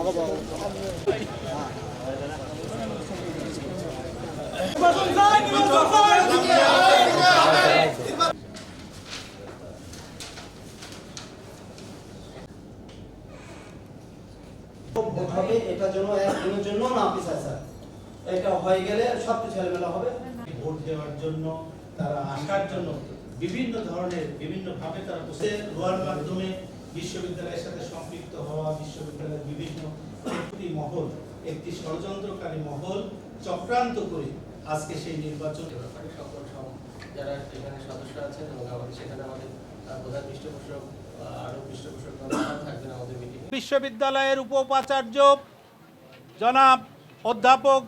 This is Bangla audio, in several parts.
এটার জন্য একদিনের জন্য না অফিস আছে, এটা হয়ে গেলে সব কিছু ছেলেমেলা হবে। ভোট দেওয়ার জন্য তারা আসার জন্য বিভিন্ন ধরনের বিভিন্ন ভাবে তারা রোয়ার মাধ্যমে বিশ্ববিদ্যালয়ের সাথে সম্পৃক্ত হওয়া, বিশ্ববিদ্যালয়ের বিভিন্ন একটি মহল, একটি ষড়যন্ত্রকারী মহল চক্রান্ত করে আজকে সেই নির্বাচন সকল যারা এখানে সদস্য আছেন এবং আমাদের সেখানে আমাদের প্রধান পৃষ্ঠপোষক আরো পৃষ্ঠপোষক থাকবেন আমাদের মিটিং। বিশ্ববিদ্যালয়ের উপাচার্য জনাব অধ্যাপক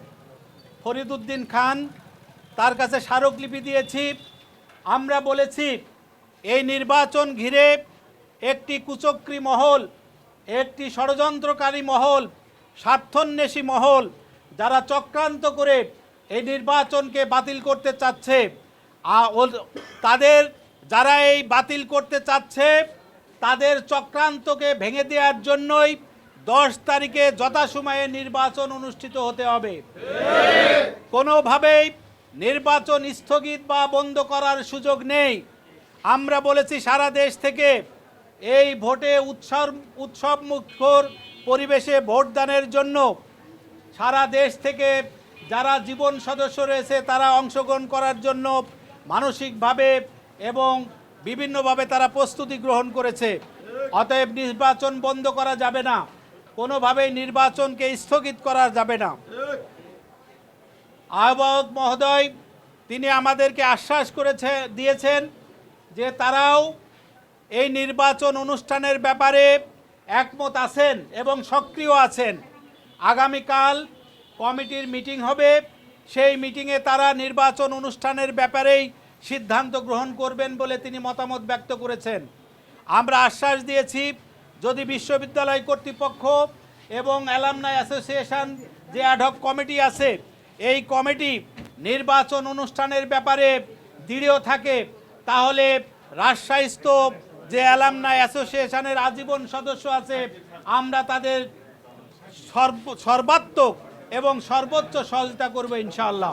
ফরিদউদ্দিন খান, তার কাছে স্মারকলিপি দিয়েছি। আমরা বলেছি এই নির্বাচন ঘিরে একটি কুচক্রী মহল, একটি ষড়যন্ত্রকারী মহল, স্বার্থান্বেষী মহল যারা চক্রান্ত করে এই নির্বাচনকে বাতিল করতে চাচ্ছে, তাদের যারা এই বাতিল করতে চাচ্ছে তাদের চক্রান্তকে ভেঙে দেওয়ার জন্যই 10 তারিখে যথাসময়ে নির্বাচন অনুষ্ঠিত হতে হবে। কোনোভাবেই নির্বাচন স্থগিত বা বন্ধ করার সুযোগ নেই। আমরা বলেছি সারা দেশ থেকে এই ভোটে উৎসব মুখর পরিবেশে ভোটদানের জন্য সারা দেশ থেকে যারা জীবন সদস্য রয়েছে তারা অংশগ্রহণ করার জন্য মানসিকভাবে এবং বিভিন্নভাবে তারা প্রস্তুতি গ্রহণ করেছে। অতএব নির্বাচন বন্ধ করা যাবে না, কোনোভাবেই নির্বাচনকে স্থগিত করা যাবে না। আহ্বায়ক মহোদয় তিনি আমাদেরকে আশ্বাস দিয়েছেন যে তারাও এই নির্বাচন অনুষ্ঠানের ব্যাপারে একমত আছেন এবং সক্রিয় আছেন। আগামীকাল কমিটির মিটিং হবে, সেই মিটিংয়ে তারা নির্বাচন অনুষ্ঠানের ব্যাপারেই সিদ্ধান্ত গ্রহণ করবেন বলে তিনি মতামত ব্যক্ত করেছেন। আমরা আশ্বাস দিয়েছি যদি বিশ্ববিদ্যালয় কর্তৃপক্ষ এবং অ্যালামনাই অ্যাসোসিয়েশন যে অ্যাডহক কমিটি আছে এই কমিটি নির্বাচন অনুষ্ঠানের ব্যাপারে দৃঢ় থাকে, তাহলে রাজশাহীস্থ যে অ্যালামনাই অ্যাসোসিয়েশনের আজীবন সদস্য আছে আমরা তাদের সর্বাত্মক এবং সর্বোচ্চ সহযোগিতা করব ইনশাআল্লাহ।